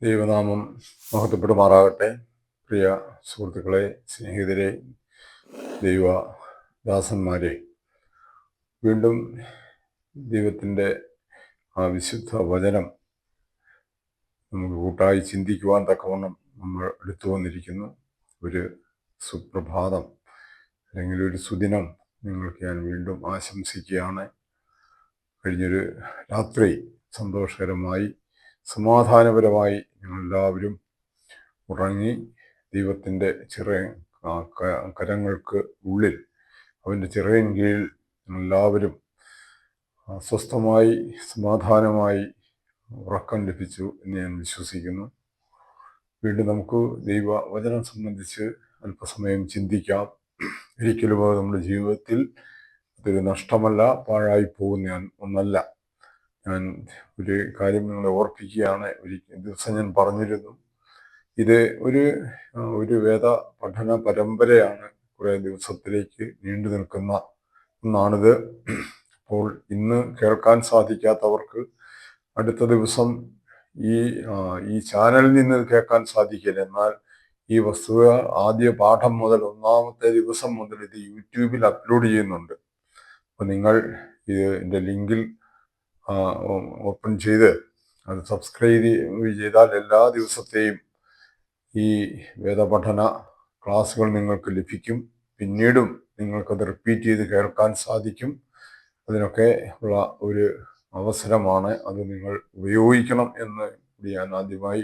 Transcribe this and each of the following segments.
ദൈവനാമം മഹത്വപ്പെടുമാറാകട്ടെ. പ്രിയ സുഹൃത്തുക്കളെ, സ്നേഹിതരെ, ദൈവദാസന്മാരെ, വീണ്ടും ദൈവത്തിൻ്റെ ആ വിശുദ്ധ വചനം നമുക്ക് കൂട്ടായി ചിന്തിക്കുവാൻ തക്കവണ്ണം നമ്മൾ എടുത്തു വന്നിരിക്കുന്നു. ഒരു സുപ്രഭാതം അല്ലെങ്കിൽ ഒരു സുദിനം നിങ്ങൾക്ക് ഞാൻ വീണ്ടും ആശംസിക്കുകയാണ്. കഴിഞ്ഞൊരു രാത്രി സന്തോഷകരമായി സമാധാനപരമായി ഞങ്ങളെല്ലാവരും ഉറങ്ങി ദൈവത്തിൻ്റെ ചെറിയ കരങ്ങൾക്ക് ഉള്ളിൽ, അവൻ്റെ ചിറയിൻ കീഴിൽ ഞങ്ങളെല്ലാവരും സ്വസ്ഥമായി സമാധാനമായി ഉറക്കം ലഭിച്ചു എന്ന് ഞാൻ വിശ്വസിക്കുന്നു. വീണ്ടും നമുക്ക് ദൈവവചനം സംബന്ധിച്ച് അല്പസമയം ചിന്തിക്കാം. ഒരിക്കലും അത് നമ്മുടെ ജീവിതത്തിൽ അതൊരു നഷ്ടമല്ല, പാഴായി പോകുന്ന ഒന്നല്ല. ഞാൻ ഒരു കാര്യം നിങ്ങളെ ഓർപ്പിക്കുകയാണ്. ഒരു ദിവസം ഞാൻ പറഞ്ഞിരുന്നു, ഇത് ഒരു വേദ പഠന പരമ്പരയാണ്, കുറേ ദിവസത്തിലേക്ക് നീണ്ടു നിൽക്കുന്ന ഒന്നാണിത്. അപ്പോൾ ഇന്ന് കേൾക്കാൻ സാധിക്കാത്തവർക്ക് അടുത്ത ദിവസം ഈ ചാനലിൽ നിന്ന് കേൾക്കാൻ സാധിക്കില്ല. എന്നാൽ ഈ വസ്തുത ആദ്യ പാഠം മുതൽ ഒന്നാമത്തെ ദിവസം മുതൽ ഇത് യൂട്യൂബിൽ അപ്ലോഡ് ചെയ്യുന്നുണ്ട്. അപ്പോൾ നിങ്ങൾ ഇതിൻ്റെ ലിങ്കിൽ ഓപ്പൺ ചെയ്ത് അത് സബ്സ്ക്രൈബ് ചെയ്താൽ എല്ലാ ദിവസത്തെയും ഈ വേദപഠന ക്ലാസ്സുകൾ നിങ്ങൾക്ക് ലഭിക്കും. പിന്നീടും നിങ്ങൾക്കത് റിപ്പീറ്റ് ചെയ്ത് കേൾക്കാൻ സാധിക്കും. അതിനൊക്കെ ഉള്ള ഒരു അവസരമാണ്. അത് നിങ്ങൾ ഉപയോഗിക്കണം എന്ന് കൂടി ഞാൻ ആദ്യമായി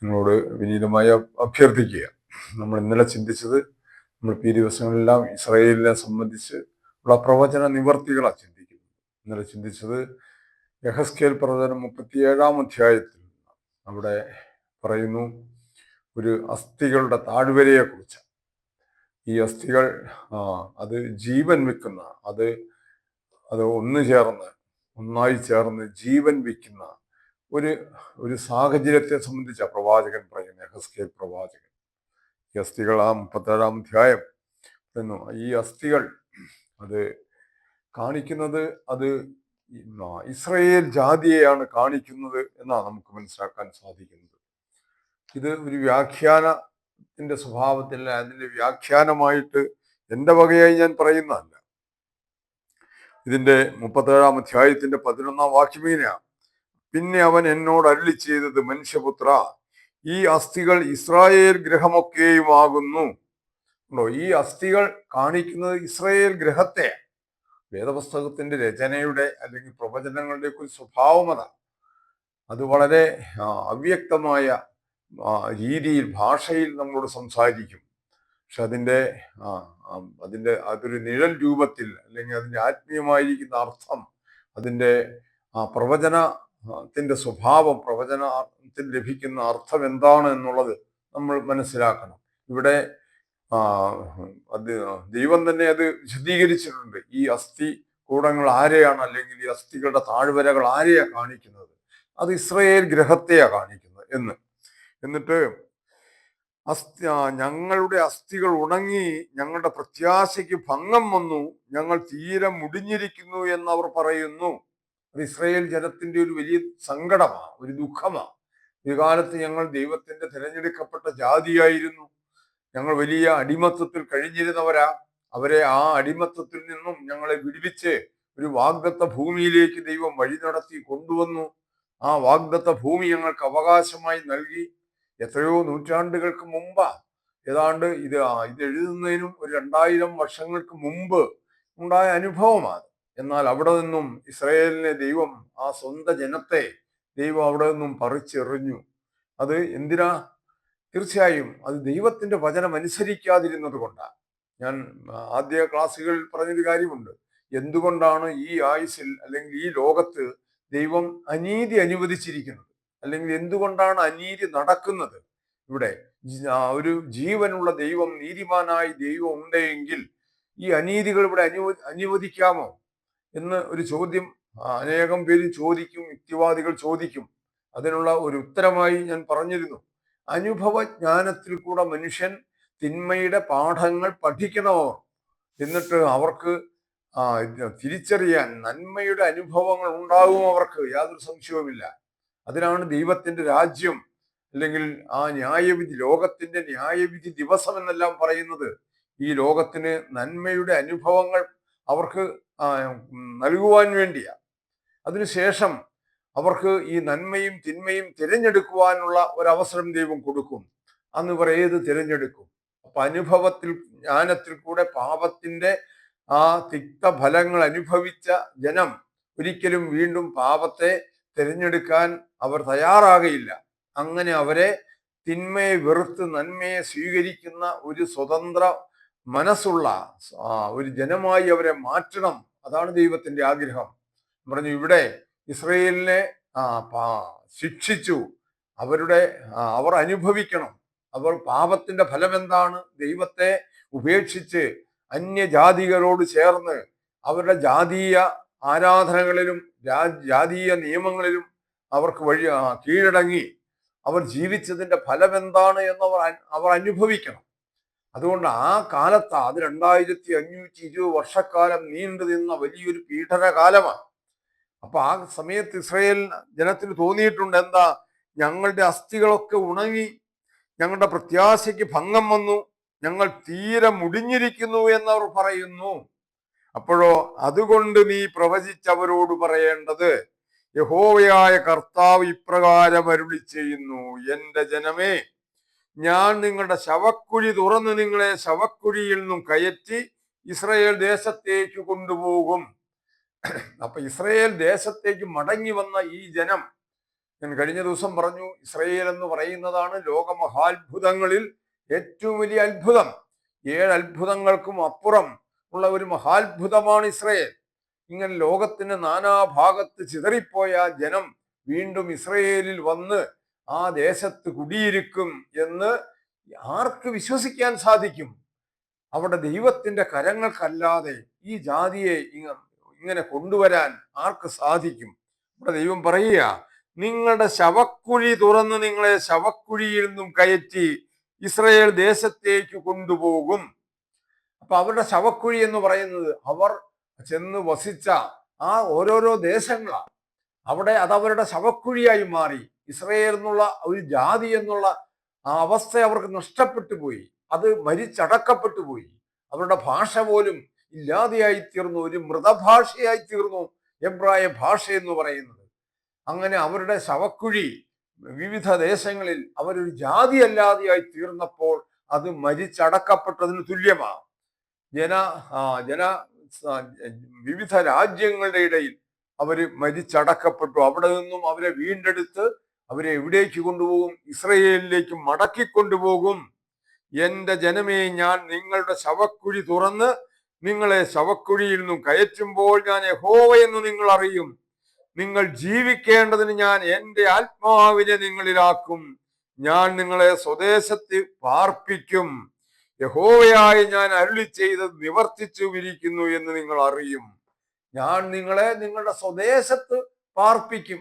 നിങ്ങളോട് വിനീതമായി അഭ്യർത്ഥിക്കുക. നമ്മൾ ഇന്നലെ ചിന്തിച്ചത്, നമ്മൾ ഈ ദിവസങ്ങളെല്ലാം ഇസ്രായേലിനെ സംബന്ധിച്ച് ഉള്ള പ്രവചന നിവർത്തികളാണ് ചിന്തിക്കുന്നത്. ഇന്നലെ ചിന്തിച്ചത് യെഹെസ്കേൽ പ്രവചനം 37-ാം അധ്യായത്തിൽ അവിടെ പറയുന്നു ഒരു അസ്ഥികളുടെ താഴ്വരയെക്കുറിച്ച്. ഈ അസ്ഥികൾ അത് ജീവൻ വെക്കുന്ന, അത് ഒന്നായി ചേർന്ന് ജീവൻ വെക്കുന്ന ഒരു സാഹചര്യത്തെ സംബന്ധിച്ച പ്രവാചകൻ പറയുന്നു, യെഹെസ്കേൽ പ്രവാചകൻ. ഈ അസ്ഥികൾ 37-ാം അധ്യായം പറയുന്നു, ഈ അസ്ഥികൾ അത് കാണിക്കുന്നത് അത് ഇസ്രായേൽ ജാതിയെയാണ് കാണിക്കുന്നത് എന്നാണ് നമുക്ക് മനസ്സിലാക്കാൻ സാധിക്കുന്നത്. ഇത് ഒരു വ്യാഖ്യാനത്തിന്റെ സ്വഭാവത്തിൽ, അതിന്റെ വ്യാഖ്യാനമായിട്ട് എൻ്റെ വകയായി ഞാൻ പറയുന്നതല്ല. ഇതിന്റെ 37-ാം അധ്യായത്തിന്റെ 11-ാം വാക്യം ഇങ്ങനെയാണ്: പിന്നെ അവൻ എന്നോട് അരുളി ചെയ്തത്, മനുഷ്യപുത്ര, ഈ അസ്ഥികൾ ഇസ്രായേൽ ഗൃഹമൊക്കെയുമാകുന്നു. ഈ അസ്ഥികൾ കാണിക്കുന്നത് ഇസ്രായേൽ ഗ്രഹത്തെ. വേദപുസ്തകത്തിന്റെ രചനയുടെ അല്ലെങ്കിൽ പ്രവചനങ്ങളുടെ ഒരു സ്വഭാവം അതാണ്. അത് വളരെ അവ്യക്തമായ രീതിയിൽ, ഭാഷയിൽ നമ്മളോട് സംസാരിക്കും. പക്ഷെ അതൊരു നിഴൽ രൂപത്തിൽ, അല്ലെങ്കിൽ അതിൻ്റെ ആത്മീയമായിരിക്കുന്ന അർത്ഥം, അതിൻ്റെ പ്രവചനത്തിന്റെ സ്വഭാവം, പ്രവചനത്തിൽ ലഭിക്കുന്ന അർത്ഥം എന്താണ് എന്നുള്ളത് നമ്മൾ മനസ്സിലാക്കണം. ഇവിടെ ദൈവം തന്നെ അത് വിശദീകരിച്ചിട്ടുണ്ട്. ഈ അസ്ഥി കൂടങ്ങൾ ആരെയാണ്, അല്ലെങ്കിൽ ഈ അസ്ഥികളുടെ താഴ്വരകൾ ആരെയാ കാണിക്കുന്നത്? അത് ഇസ്രായേൽ ഗ്രഹത്തെയാ കാണിക്കുന്നത് എന്നിട്ട് ഞങ്ങളുടെ അസ്ഥികൾ ഉണങ്ങി, ഞങ്ങളുടെ പ്രത്യാശയ്ക്ക് ഭംഗം വന്നു, ഞങ്ങൾ തീരെ മുടിഞ്ഞിരിക്കുന്നു എന്നവർ പറയുന്നു. അത് ഇസ്രായേൽ ജനത്തിന്റെ ഒരു വലിയ സങ്കടമാണ്, ഒരു ദുഃഖമാണ്. ഒരു കാലത്ത് ഞങ്ങൾ ദൈവത്തിന്റെ തിരഞ്ഞെടുക്കപ്പെട്ട ജാതിയായിരുന്നു. ഞങ്ങൾ വലിയ അടിമത്തത്തിൽ കഴിഞ്ഞിരുന്നവരാ. അവരെ ആ അടിമത്തത്തിൽ നിന്നും ഞങ്ങളെ വിടുവിച്ച് ഒരു വാഗ്ദത്ത ഭൂമിയിലേക്ക് ദൈവം വഴി നടത്തി കൊണ്ടുവന്നു. ആ വാഗ്ദത്ത ഭൂമി ഞങ്ങൾക്ക് അവകാശമായി നൽകി. എത്രയോ നൂറ്റാണ്ടുകൾക്ക് മുമ്പാ, ഏതാണ്ട് ഇത് എഴുതുന്നതിനും ഒരു 2000 വർഷങ്ങൾക്ക് മുമ്പ് ഉണ്ടായ അനുഭവമാണ്. എന്നാൽ അവിടെ നിന്നും ഇസ്രായേലിനെ ദൈവം, ആ സ്വന്തം ജനത്തെ ദൈവം അവിടെ നിന്നും പറിച്ചെറിഞ്ഞു. അത് എന്തിനാ? തീർച്ചയായും അത് ദൈവത്തിന്റെ വചനം അനുസരിക്കാതിരുന്നത് കൊണ്ടാണ്. ഞാൻ ആദ്യ ക്ലാസ്സുകളിൽ പറഞ്ഞൊരു കാര്യമുണ്ട്. എന്തുകൊണ്ടാണ് ഈ ആയുസ്സിൽ അല്ലെങ്കിൽ ഈ ലോകത്ത് ദൈവം അനീതി അനുവദിച്ചിരിക്കുന്നത്, അല്ലെങ്കിൽ എന്തുകൊണ്ടാണ് അനീതി നടക്കുന്നത്? ഇവിടെ ഒരു ജീവനുള്ള ദൈവം, നീതിമാനായി ദൈവം ഉണ്ടെങ്കിൽ ഈ അനീതികൾ ഇവിടെ അനുവദിക്കാമോ എന്ന് ഒരു ചോദ്യം അനേകം പേര് ചോദിക്കും, യുക്തിവാദികൾ ചോദിക്കും. അതിനുള്ള ഒരു ഉത്തരമായി ഞാൻ പറഞ്ഞിരുന്നു, അനുഭവജ്ഞാനത്തിൽ കൂടെ മനുഷ്യൻ തിന്മയുടെ പാഠങ്ങൾ പഠിക്കണമോ, എന്നിട്ട് അവർക്ക് തിരിച്ചറിയാൻ നന്മയുടെ അനുഭവങ്ങൾ ഉണ്ടാകും. അവർക്ക് യാതൊരു സംശയവുമില്ല. അതിനാണ് ദൈവത്തിന്റെ രാജ്യം അല്ലെങ്കിൽ ആ ന്യായവിധി, ലോകത്തിന്റെ ന്യായവിധി ദിവസം എന്നെല്ലാം പറയുന്നത് ഈ ലോകത്തിന് നന്മയുടെ അനുഭവങ്ങൾ അവർക്ക് നൽകുവാൻ വേണ്ടിയാ. അതിനുശേഷം അവർക്ക് ഈ നന്മയും തിന്മയും തിരഞ്ഞെടുക്കുവാനുള്ള ഒരവസരം ദൈവം കൊടുക്കും. അന്ന് ഇവർ ഏത് തിരഞ്ഞെടുക്കും? അപ്പൊ അനുഭവത്തിൽ, ജ്ഞാനത്തിൽ കൂടെ പാപത്തിന്റെ ആ തിക്തഫലങ്ങൾ അനുഭവിച്ച ജനം ഒരിക്കലും വീണ്ടും പാപത്തെ തിരഞ്ഞെടുക്കാൻ അവർ തയ്യാറാകയില്ല. അങ്ങനെ അവരെ തിന്മയെ വെറുത്ത് നന്മയെ സ്വീകരിക്കുന്ന ഒരു സ്വതന്ത്ര മനസ്സുള്ള ഒരു ജനമായി അവരെ മാറ്റണം. അതാണ് ദൈവത്തിന്റെ ആഗ്രഹം. പറഞ്ഞു ഇവിടെ ഇസ്രയേലിനെ ശിക്ഷിച്ചു. അവർ അനുഭവിക്കണം. അവർ പാപത്തിന്റെ ഫലം എന്താണ്? ദൈവത്തെ ഉപേക്ഷിച്ച് അന്യജാതികളോട് ചേർന്ന് അവരുടെ ജാതീയ ആരാധനകളിലും ജാതീയ നിയമങ്ങളിലും അവർക്ക് കീഴടങ്ങി അവർ ജീവിച്ചതിന്റെ ഫലം എന്താണ് എന്ന് അവർ അനുഭവിക്കണം. അതുകൊണ്ട് ആ കാലത്ത് അത് 2520 വർഷക്കാലം നീണ്ടു നിന്ന വലിയൊരു പീഡനകാലമാണ്. അപ്പൊ ആ സമയത്ത് ഇസ്രായേൽ ജനത്തിന് തോന്നിയിട്ടുണ്ട്, എന്താ, ഞങ്ങളുടെ അസ്ഥികളൊക്കെ ഉണങ്ങി, ഞങ്ങളുടെ പ്രത്യാശയ്ക്ക് ഭംഗം വന്നു, ഞങ്ങൾ തീരെ മുടിഞ്ഞിരിക്കുന്നു എന്നവർ പറയുന്നു. അപ്പോഴോ, അതുകൊണ്ട് നീ പ്രവചിച്ചവരോട് പറയേണ്ടത്, യഹോവയായ കർത്താവ് ഇപ്രകാരം അരുളി ചെയ്യുന്നു, എന്റെ ജനമേ, ഞാൻ നിങ്ങളുടെ ശവക്കുഴി തുറന്ന് നിങ്ങളെ ശവക്കുഴിയിൽ നിന്നും കയറ്റി ഇസ്രായേൽ ദേശത്തേക്ക് കൊണ്ടുപോകും. അപ്പൊ ഇസ്രായേൽ ദേശത്തേക്ക് മടങ്ങി വന്ന ഈ ജനം, ഞാൻ കഴിഞ്ഞ ദിവസം പറഞ്ഞു, ഇസ്രായേൽ എന്ന് പറയുന്നതാണ് ലോകമഹാത്ഭുതങ്ങളിൽ ഏറ്റവും വലിയ അത്ഭുതം. 7 അത്ഭുതങ്ങൾക്കും അപ്പുറം ഉള്ള ഒരു മഹാത്ഭുതമാണ് ഇസ്രായേൽ. ഇങ്ങനെ ലോകത്തിന് നാനാഭാഗത്ത് ചിതറിപ്പോയ ജനം വീണ്ടും ഇസ്രായേലിൽ വന്ന് ആ ദേശത്ത് കുടിയിരിക്കും എന്ന് ആർക്ക് വിശ്വസിക്കാൻ സാധിക്കും? അവിടെ ദൈവത്തിന്റെ കരങ്ങൾക്കല്ലാതെ ഈ ജാതിയെ ഇങ്ങനെ കൊണ്ടുവരാൻ ആർക്ക് സാധിക്കും? ഇവിടെ ദൈവം പറയുക, നിങ്ങളുടെ ശവക്കുഴി തുറന്ന് നിങ്ങളെ ശവക്കുഴിയിൽ നിന്നും കയറ്റി ഇസ്രായേൽ ദേശത്തേക്ക് കൊണ്ടുപോകും. അപ്പൊ അവരുടെ ശവക്കുഴി എന്ന് പറയുന്നത് അവർ ചെന്ന് വസിച്ച ആ ഓരോരോ ദേശങ്ങളാണ്. അവിടെ അതവരുടെ ശവക്കുഴിയായി മാറി. ഇസ്രായേൽ എന്നുള്ള ഒരു ജാതി എന്നുള്ള ആ അവസ്ഥ അവർക്ക് നഷ്ടപ്പെട്ടു പോയി. അത് മരിച്ചടക്കപ്പെട്ടു പോയി. അവരുടെ ഭാഷ പോലും ഇല്ലാതെയായി തീർന്നു. ഒരു മൃതഭാഷയായി തീർന്നു എബ്രായ ഭാഷ എന്ന് പറയുന്നത്. അങ്ങനെ അവരുടെ ശവക്കുഴി വിവിധ ദേശങ്ങളിൽ അവരൊരു ജാതി അല്ലാതെയായി തീർന്നപ്പോൾ അത് മരിച്ചടക്കപ്പെട്ടതിന് തുല്യമാണ്. വിവിധ രാജ്യങ്ങളുടെ ഇടയിൽ അവര് മരിച്ചടക്കപ്പെട്ടു. അവിടെ നിന്നും അവരെ വീണ്ടെടുത്ത് അവരെ എവിടേക്ക് കൊണ്ടുപോകും? ഇസ്രയേലിലേക്ക് മടക്കിക്കൊണ്ടുപോകും. എന്റെ ജനമേ, ഞാൻ നിങ്ങളുടെ ശവക്കുഴി തുറന്ന് നിങ്ങളെ ശവക്കുഴിയിൽ നിന്നും കയറ്റുമ്പോൾ ഞാൻ യഹോവയെന്ന് നിങ്ങൾ അറിയും. നിങ്ങൾ ജീവിക്കേണ്ടതിന് ഞാൻ എൻ്റെ ആത്മാവിനെ നിങ്ങളിലാക്കും. ഞാൻ നിങ്ങളെ സ്വദേശത്ത് പാർപ്പിക്കും. യഹോവയായ ഞാൻ അരുളി ചെയ്തത് നിവർത്തിച്ചു വിരിക്കുന്നു എന്ന് നിങ്ങൾ അറിയും. ഞാൻ നിങ്ങളെ നിങ്ങളുടെ സ്വദേശത്ത് പാർപ്പിക്കും.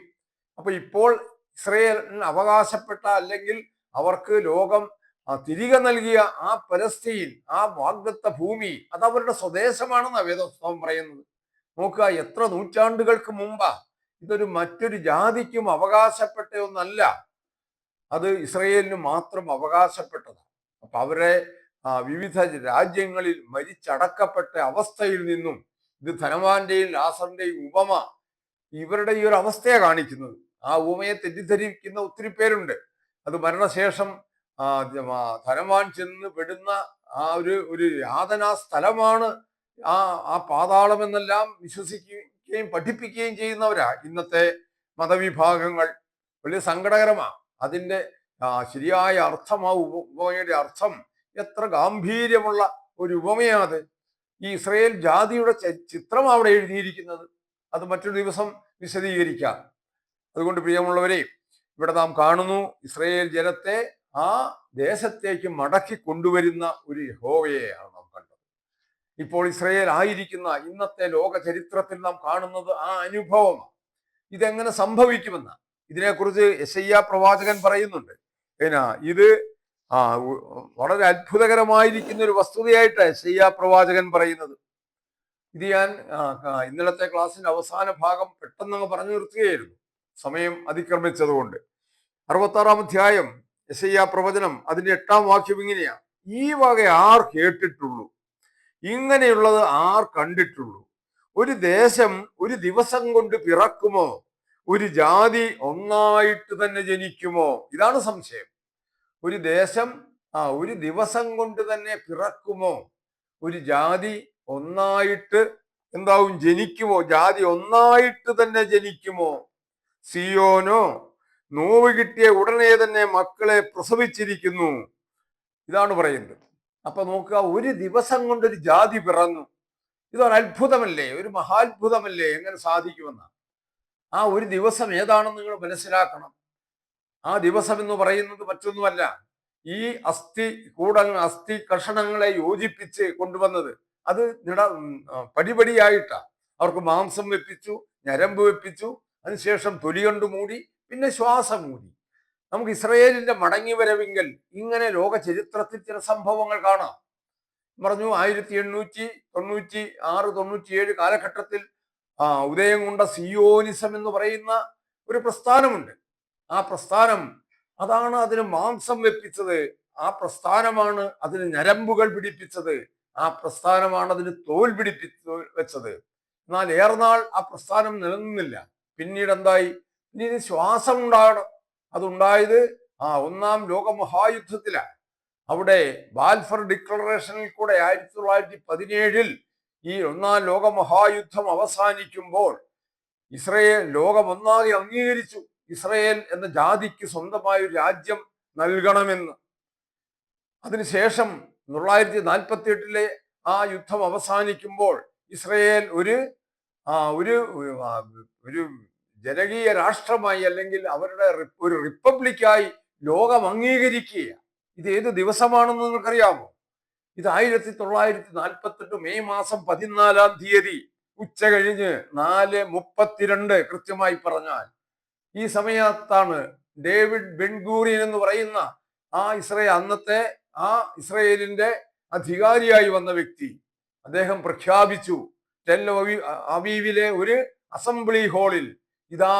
അപ്പൊ ഇപ്പോൾ ഇസ്രായേലിന് അവകാശപ്പെട്ട, അല്ലെങ്കിൽ അവർക്ക് ലോകം തിരികെ നൽകിയ ആ പലസ്തീൻ, ആ വാഗ്ദത്ത ഭൂമി, അത് അവരുടെ സ്വദേശമാണെന്നാണ് വേദപുസ്തകം പറയുന്നത്. നോക്കുക, എത്ര നൂറ്റാണ്ടുകൾക്ക് മുമ്പാ ഇതൊരു മറ്റൊരു ജാതിക്കും അവകാശപ്പെട്ട ഒന്നല്ല, അത് ഇസ്രായേലിന് മാത്രം അവകാശപ്പെട്ടതാണ്. അപ്പൊ അവരെ വിവിധ രാജ്യങ്ങളിൽ മരിച്ചടക്കപ്പെട്ട അവസ്ഥയിൽ നിന്നും, ഇത് ധനവാന്റെയും ലാസറിന്റെയും ഉപമ ഇവരുടെ ഈ ഒരു അവസ്ഥയെ കാണിക്കുന്നത്. ആ ഉപമയെ തെറ്റിദ്ധരിക്കുന്ന ഒത്തിരി പേരുണ്ട്. അത് മരണശേഷം ധനവാൻ ചെന്ന് പെടുന്ന ആ ഒരു യാതനാ സ്ഥലമാണ് ആ പാതാളം എന്നെല്ലാം വിശ്വസിക്കുകയും പഠിപ്പിക്കുകയും ചെയ്യുന്നവരാ ഇന്നത്തെ മതവിഭാഗങ്ങൾ. വലിയ സങ്കടകരമാണ്. അതിൻ്റെ ശരിയായ അർത്ഥം, ആ ഉപമയുടെ അർത്ഥം എത്ര ഗാംഭീര്യമുള്ള ഒരു ഉപമയാത്. ഈ ഇസ്രായേൽ ജാതിയുടെ ചിത്രം അവിടെ എഴുതിയിരിക്കുന്നത്. അത് മറ്റൊരു ദിവസം വിശദീകരിക്കാം. അതുകൊണ്ട് പ്രിയമുള്ളവരെ, ഇവിടെ നാം കാണുന്നു, ഇസ്രായേൽ ജനത്തെ ആ ദേശത്തേക്ക് മടക്കി കൊണ്ടുവരുന്ന ഒരു യഹോവയെയാണ് നാം കണ്ടത്. ഇപ്പോൾ ഇസ്രായേൽ ആയിരിക്കുന്ന ഇന്നത്തെ ലോക ചരിത്രത്തിൽ നാം കാണുന്നത് ആ അനുഭവമാണ്. ഇതെങ്ങനെ സംഭവിക്കുമെന്ന ഇതിനെക്കുറിച്ച് യെശയ്യാ പ്രവാചകൻ പറയുന്നുണ്ട്. ഇത് വളരെ അത്ഭുതകരമായിരിക്കുന്ന ഒരു വസ്തുതയായിട്ടാണ് യെശയ്യാ പ്രവാചകൻ പറയുന്നത്. ഇത് ഞാൻ ഇന്നലത്തെ ക്ലാസ്സിന്റെ അവസാന ഭാഗം പെട്ടെന്ന് പറഞ്ഞു നിർത്തുകയായിരുന്നു, സമയം അതിക്രമിച്ചതുകൊണ്ട്. 66 അധ്യായം യെശയ്യാ പ്രവചനം അതിന്റെ 8 വാക്യം ഇങ്ങനെയാ: ഈ വക ആർ കേട്ടിട്ടുള്ളൂ, ഇങ്ങനെയുള്ളത് ആർ കണ്ടിട്ടുള്ളൂ? ഒരു ദേശം ഒരു ദിവസം കൊണ്ട് പിറക്കുമോ? ഒരു ജാതി ഒന്നായിട്ട് തന്നെ ജനിക്കുമോ? ഇതാണ് സംശയം. ഒരു ദേശം ഒരു ദിവസം കൊണ്ട് തന്നെ പിറക്കുമോ? ഒരു ജാതി ഒന്നായിട്ട് എന്താവും ജനിക്കുമോ? ജാതി ഒന്നായിട്ട് തന്നെ ജനിക്കുമോ? സിയോനോ നോവ് കിട്ടിയ ഉടനെ തന്നെ മക്കളെ പ്രസവിച്ചിരിക്കുന്നു. ഇതാണ് പറയുന്നത്. അപ്പൊ നോക്കുക, ഒരു ദിവസം കൊണ്ട് ഒരു ജാതി പിറന്നു. ഇതൊരു അത്ഭുതമല്ലേ, ഒരു മഹാത്ഭുതമല്ലേ? എങ്ങനെ സാധിക്കുമെന്ന ആ ഒരു ദിവസം ഏതാണെന്ന് നിങ്ങൾ മനസ്സിലാക്കണം. ആ ദിവസം എന്ന് പറയുന്നത് മറ്റൊന്നുമല്ല, ഈ അസ്ഥി കഷണങ്ങളെ യോജിപ്പിച്ച് കൊണ്ടുവന്നത്. അത് പടിപടിയായിട്ടാ. അവർക്ക് മാംസം വെപ്പിച്ചു, ഞരമ്പ് വെപ്പിച്ചു, അതിനുശേഷം തൊലി കൊണ്ട് മൂടി, പിന്നെ ശ്വാസം മൂടി. നമുക്ക് ഇസ്രയേലിന്റെ മടങ്ങി വരവിങ്കൽ ഇങ്ങനെ ലോക ചരിത്രത്തിൽ ചില സംഭവങ്ങൾ കാണാം. പറഞ്ഞു 1896-97 കാലഘട്ടത്തിൽ ഉദയം കൊണ്ട സിയോനിസം എന്ന് പറയുന്ന ഒരു പ്രസ്ഥാനമുണ്ട്. ആ പ്രസ്ഥാനം അതാണ് അതിന് മാംസം വെപ്പിച്ചത്. ആ പ്രസ്ഥാനമാണ് അതിന് ഞരമ്പുകൾ പിടിപ്പിച്ചത്. ആ പ്രസ്ഥാനമാണ് അതിന് തോൽ വെച്ചത്. എന്നാൽ ഏറെനാൾ ആ പ്രസ്ഥാനം നിലനിന്നില്ല. പിന്നീട് എന്തായി? പിന്നീട് ശ്വാസം ഉണ്ടാകണം. അതുണ്ടായത് ഒന്നാം ലോകമഹായുദ്ധത്തിലാണ്. അവിടെ ബാൽഫർ ഡിക്ലറേഷനിൽ കൂടെ 1917 ഈ ഒന്നാം ലോകമഹായുദ്ധം അവസാനിക്കുമ്പോൾ ഇസ്രയേൽ ലോകം ഒന്നാകെ അംഗീകരിച്ചു ഇസ്രയേൽ എന്ന ജാതിക്ക് സ്വന്തമായ ഒരു രാജ്യം നൽകണമെന്ന്. അതിനുശേഷം 1948 ആ യുദ്ധം അവസാനിക്കുമ്പോൾ ഇസ്രയേൽ ഒരു ജനകീയ രാഷ്ട്രമായി, അല്ലെങ്കിൽ അവരുടെ ഒരു റിപ്പബ്ലിക്കായി ലോകം അംഗീകരിക്കുക. ഇത് ഏത് ദിവസമാണെന്ന് നിങ്ങൾക്കറിയാമോ? ഇത് 1948 മെയ് മാസം 14 ഉച്ച കഴിഞ്ഞ് 4:32 കൃത്യമായി പറഞ്ഞാൽ. ഈ സമയത്താണ് ഡേവിഡ് ബെൻഗൂറിയൻ എന്ന് പറയുന്ന അന്നത്തെ ഇസ്രയേലിന്റെ അധികാരിയായി വന്ന വ്യക്തി, അദ്ദേഹം പ്രഖ്യാപിച്ചു, ടെൽ അവീവിലെ ഒരു അസംബ്ലി ഹാളിൽ ഇതാ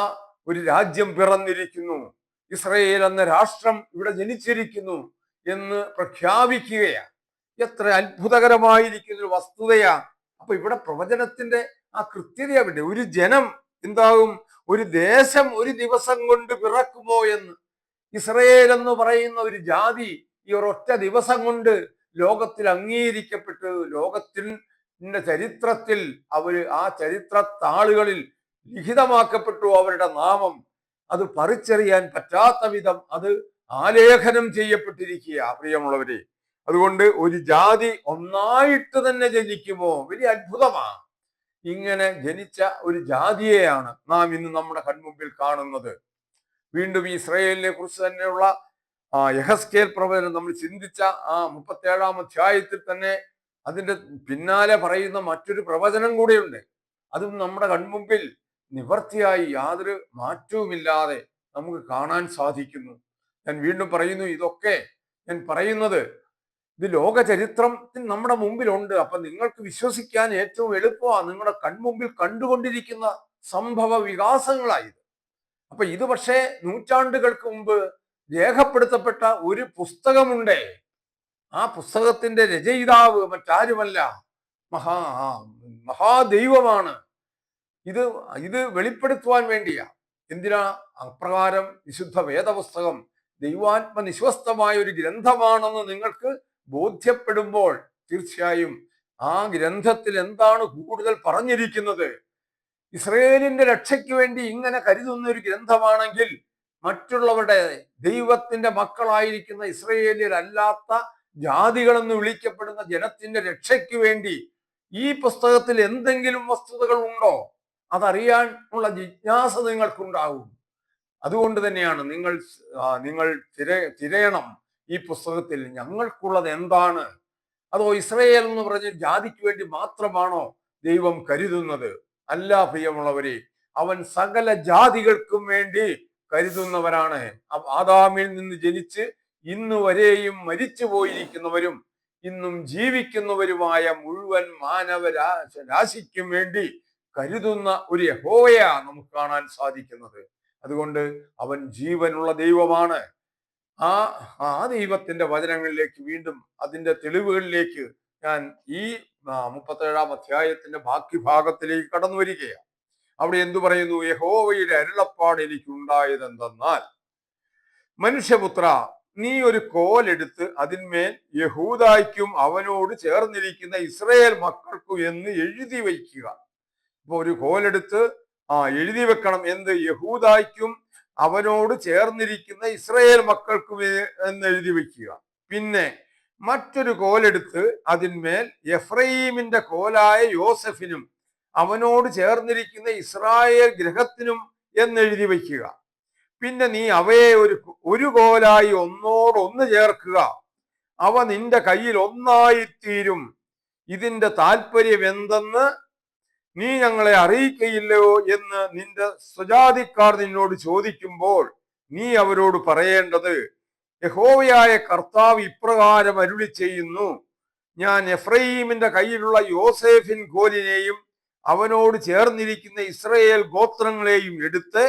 ഒരു രാജ്യം പിറന്നിരിക്കുന്നു, ഇസ്രയേൽ എന്ന രാഷ്ട്രം ഇവിടെ ജനിച്ചിരിക്കുന്നു എന്ന് പ്രഖ്യാപിക്കുകയാണ്. എത്ര അത്ഭുതകരമായിരിക്കുന്ന ഒരു വസ്തുതയാ. അപ്പൊ ഇവിടെ പ്രവചനത്തിന്റെ ആ കൃത്യതയാവില്ലേ. ഒരു ജനം എന്താകും, ഒരു ദേശം ഒരു ദിവസം കൊണ്ട് പിറക്കുമോ എന്ന്. ഇസ്രയേൽ എന്ന് പറയുന്ന ഒരു ജാതി ഈ ഒരൊറ്റ ദിവസം കൊണ്ട് ലോകത്തിൽ അംഗീകരിക്കപ്പെട്ടു. ലോകത്തിന്റെ ചരിത്രത്തിൽ ആ ചരിത്ര താളുകളിൽ ലിഖിതമാക്കപ്പെട്ടു അവരുടെ നാമം. അത് പറിച്ചെറിയാൻ പറ്റാത്ത വിധം അത് ആലേഖനം ചെയ്യപ്പെട്ടിരിക്കുക പ്രിയമുള്ളവരെ. അതുകൊണ്ട് ഒരു ജാതി ഒന്നായിട്ട് തന്നെ ജനിക്കുമോ? വലിയ അത്ഭുതമാണ്. ഇങ്ങനെ ജനിച്ച ഒരു ജാതിയെയാണ് നാം ഇന്ന് നമ്മുടെ കൺമുമ്പിൽ കാണുന്നത്. വീണ്ടും ഈ ഇസ്രയേലിനെ കുറിച്ച് തന്നെയുള്ള യഹസ്കേൽ പ്രവചനം നമ്മൾ ചിന്തിച്ച 37 അധ്യായത്തിൽ തന്നെ അതിന്റെ പിന്നാലെ പറയുന്ന മറ്റൊരു പ്രവചനം കൂടെയുണ്ട്. അതും നമ്മുടെ കൺമുമ്പിൽ നിവർത്തിയായി യാതൊരു മാറ്റവുമില്ലാതെ നമുക്ക് കാണാൻ സാധിക്കുന്നു. ഞാൻ വീണ്ടും പറയുന്നു, ഇതൊക്കെ ഞാൻ പറയുന്നത് ഇത് ലോക ചരിത്രത്തിൽ നമ്മുടെ മുമ്പിലുണ്ട്. അപ്പൊ നിങ്ങൾക്ക് വിശ്വസിക്കാൻ ഏറ്റവും എളുപ്പമാണ് നിങ്ങളുടെ കൺമുമ്പിൽ കണ്ടുകൊണ്ടിരിക്കുന്ന സംഭവ വികാസങ്ങളായത്. അപ്പൊ ഇത് പക്ഷേ നൂറ്റാണ്ടുകൾക്ക് മുമ്പ് രേഖപ്പെടുത്തപ്പെട്ട ഒരു പുസ്തകമുണ്ട്. ആ പുസ്തകത്തിന്റെ രചയിതാവ് മറ്റാരുമല്ല, മഹാദൈവമാണ്. ഇത് വെളിപ്പെടുത്തുവാൻ വേണ്ടിയാ. എന്തിനാ? അപ്രകാരം വിശുദ്ധ വേദപുസ്തകം ദൈവാത്മനിശ്വസ്തമായ ഒരു ഗ്രന്ഥമാണെന്ന് നിങ്ങൾക്ക് ബോധ്യപ്പെടുമ്പോൾ തീർച്ചയായും ആ ഗ്രന്ഥത്തിൽ എന്താണ് കൂടുതൽ പറഞ്ഞിരിക്കുന്നത്? ഇസ്രയേലിന്റെ രക്ഷയ്ക്ക് വേണ്ടി ഇങ്ങനെ കരുതുന്ന ഒരു ഗ്രന്ഥമാണെങ്കിൽ മറ്റുള്ളവരുടെ ദൈവത്തിന്റെ മക്കളായിരിക്കുന്ന ഇസ്രയേലിയരല്ലാത്ത ജാതികളെന്ന് വിളിക്കപ്പെടുന്ന ജനത്തിന്റെ രക്ഷയ്ക്ക് വേണ്ടി ഈ പുസ്തകത്തിൽ എന്തെങ്കിലും വസ്തുതകൾ ഉണ്ടോ? അതറിയാൻ ഉള്ള ജിജ്ഞാസ നിങ്ങൾക്കുണ്ടാവും. അതുകൊണ്ട് തന്നെയാണ് നിങ്ങൾ തിരയണം ഈ പുസ്തകത്തിൽ ഞങ്ങൾക്കുള്ളത് എന്താണ്. അതോ ഇസ്രയേൽ എന്ന് പറഞ്ഞ ജാതിക്ക് വേണ്ടി മാത്രമാണോ ദൈവം കരുതുന്നത്? അല്ല പ്രിയമുള്ളവരെ, അവൻ സകല ജാതികൾക്കും വേണ്ടി കരുതുന്നവരാണ്. ആദാമിൽ നിന്ന് ജനിച്ച് ഇന്ന് വരെയും മരിച്ചു പോയിരിക്കുന്നവരും ഇന്നും ജീവിക്കുന്നവരുമായ മുഴുവൻ രാശിക്കും വേണ്ടി കരുതുന്ന ഒരു യഹോവയാ നമുക്ക് കാണാൻ സാധിക്കുന്നത്. അതുകൊണ്ട് അവൻ ജീവനുള്ള ദൈവമാണ്. ആ ആ ദൈവത്തിന്റെ വചനങ്ങളിലേക്ക് വീണ്ടും അതിന്റെ തെളിവുകളിലേക്ക് ഞാൻ ഈ 37 അധ്യായത്തിന്റെ ബാക്കി ഭാഗത്തിലേക്ക് കടന്നു വരികയാണ്. അവിടെ എന്തു പറയുന്നു? യഹോവയുടെ അരുളപ്പാട് എനിക്ക് ഉണ്ടായതെന്തെന്നാൽ, മനുഷ്യപുത്ര, നീ ഒരു കോലെടുത്ത് അതിന്മേൽ യഹൂദായ്ക്കും അവനോട് ചേർന്നിരിക്കുന്ന ഇസ്രായേൽ മക്കൾക്കും എന്ന് എഴുതി വയ്ക്കുക. ഇപ്പൊ ഒരു കോലെടുത്ത് എഴുതി വെക്കണം. എന്ത്? യഹൂദായ്ക്കും അവനോട് ചേർന്നിരിക്കുന്ന ഇസ്രായേൽ മക്കൾക്കും എന്ന് എഴുതി വെക്കുക. പിന്നെ മറ്റൊരു കോലെടുത്ത് അതിന്മേൽ എഫ്രയീമിന്റെ കോലായ യോസഫിനും അവനോട് ചേർന്നിരിക്കുന്ന ഇസ്രായേൽ ഗൃഹത്തിനും എന്നെഴുതി വയ്ക്കുക. പിന്നെ നീ അവയെ ഒരു കോലായി ഒന്നോടൊന്ന് ചേർക്കുക. അവ നിന്റെ കയ്യിൽ ഒന്നായിത്തീരും. ഇതിന്റെ താല്പര്യം എന്തെന്ന് നീ ഞങ്ങളെ അറിയിക്കയില്ലയോ എന്ന് നിന്റെ സ്വജാതിക്കാർ നിന്നോട് ചോദിക്കുമ്പോൾ നീ അവരോട് പറയേണ്ടത്, യഹോവയായ കർത്താവ് ഇപ്രകാരം അരുളി ചെയ്യുന്നു, ഞാൻ എഫ്രയീമിന്റെ കയ്യിലുള്ള യോസേഫിൻ കോലിനെയും അവനോട് ചേർന്നിരിക്കുന്ന ഇസ്രായേൽ ഗോത്രങ്ങളെയും എടുത്ത്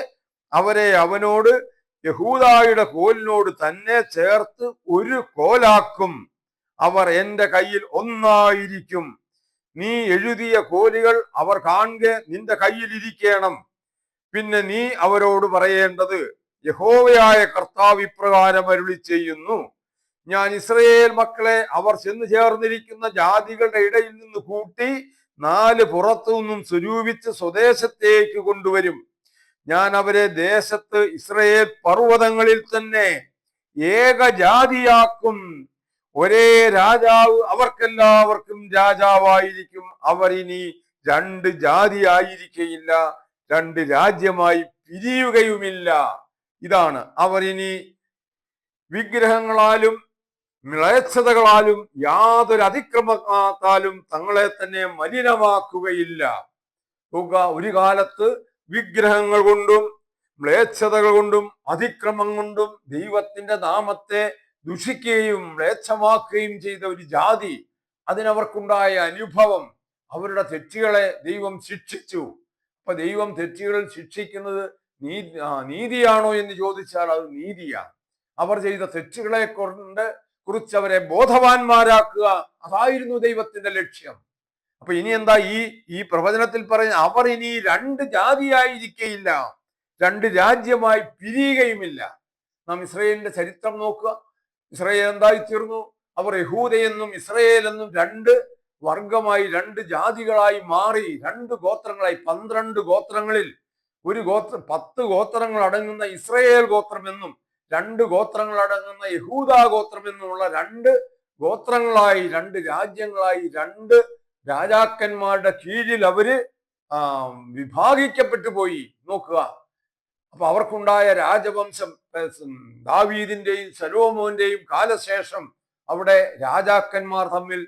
അവരെ അവനോട് യഹൂദായുടെ കോലിനോട് തന്നെ ചേർത്ത് ഒരു കോലാക്കും. അവർ എന്റെ കയ്യിൽ ഒന്നായിരിക്കും. നീ എഴുതിയ കോലുകൾ അവർ കാണുക നിന്റെ കയ്യിൽ ഇരിക്കണം. പിന്നെ നീ അവരോട് പറയേണ്ടത്, യഹോവയായ കർത്താവ് ഇപ്രകാരം അരുളി ചെയ്യുന്നു, ഞാൻ ഇസ്രായേൽ മക്കളെ അവർ ചെന്നു ചേർന്നിരിക്കുന്ന ജാതികളുടെ ഇടയിൽ നിന്ന് കൂട്ടി 4 പുറത്തു നിന്നും സ്വരൂപിച്ച് സ്വദേശത്തേക്ക് കൊണ്ടുവരും. ഞാൻ അവരെ ദേശത്ത് ഇസ്രായേൽ പർവ്വതങ്ങളിൽ തന്നെ ഏകജാതിയാക്കും. ഒരേ രാജാവ് അവർക്കെല്ലാവർക്കും രാജാവായിരിക്കും. അവർ ഇനി 2 ജാതിയായിരിക്കയില്ല, 2 രാജ്യമായി പിരിയുകയുമില്ല. ഇതാണ്, അവർ ഇനി വിഗ്രഹങ്ങളാലും മ്ലേച്ഛതകളാലും യാതൊരു അതിക്രമത്താലും തങ്ങളെ തന്നെ മലിനമാക്കുകയില്ല. ഒരു കാലത്ത് വിഗ്രഹങ്ങൾ കൊണ്ടും മ്ലേച്ഛതകൾ കൊണ്ടും അതിക്രമം കൊണ്ടും ദൈവത്തിന്റെ നാമത്തെ ദുഷിക്കുകയും മ്ലേച്ഛമാക്കുകയും ചെയ്ത ഒരു ജാതി, അതിനവർക്കുണ്ടായ അനുഭവം, അവരുടെ തെറ്റുകളെ ദൈവം ശിക്ഷിച്ചു. അപ്പൊ ദൈവം തെറ്റുകളിൽ ശിക്ഷിക്കുന്നത് നീതിയാണോ എന്ന് ചോദിച്ചാൽ അത് നീതിയാണ്. അവർ ചെയ്ത തെറ്റുകളെ കുറിച്ച് അവരെ ബോധവാന്മാരാക്കുക, അതായിരുന്നു ദൈവത്തിന്റെ ലക്ഷ്യം. അപ്പൊ ഇനി എന്താ ഈ പ്രവചനത്തിൽ പറയുന്ന, അവർ ഇനി 2 ജാതിയായിരിക്കയില്ല, 2 രാജ്യമായി പിരിയുകയുമില്ല. നാം ഇസ്രായേലിന്റെ ചരിത്രം നോക്കുക. ഇസ്രായേൽ എന്തായി തീർന്നു? അവർ യഹൂദയെന്നും ഇസ്രായേൽ എന്നും 2 വർഗമായി, 2 ജാതികളായി മാറി, 2 ഗോത്രങ്ങളായി. 12 ഗോത്രങ്ങളിൽ ഒരു ഗോത്രം, 10 ഗോത്രങ്ങൾ അടങ്ങുന്ന ഇസ്രായേൽ ഗോത്രമെന്നും 2 ഗോത്രങ്ങൾ അടങ്ങുന്ന യഹൂദ ഗോത്രമെന്നുമുള്ള 2 ഗോത്രങ്ങളായി, 2 രാജ്യങ്ങളായി, 2 രാജാക്കന്മാരുടെ കീഴിൽ അവര് വിഭാഗിക്കപ്പെട്ടു പോയി. നോക്കുക. അപ്പൊ അവർക്കുണ്ടായ രാജവംശം ദാവീദിന്റെയും ശലോമോന്റെയും കാലശേഷം അവിടെ രാജാക്കന്മാർ തമ്മിൽ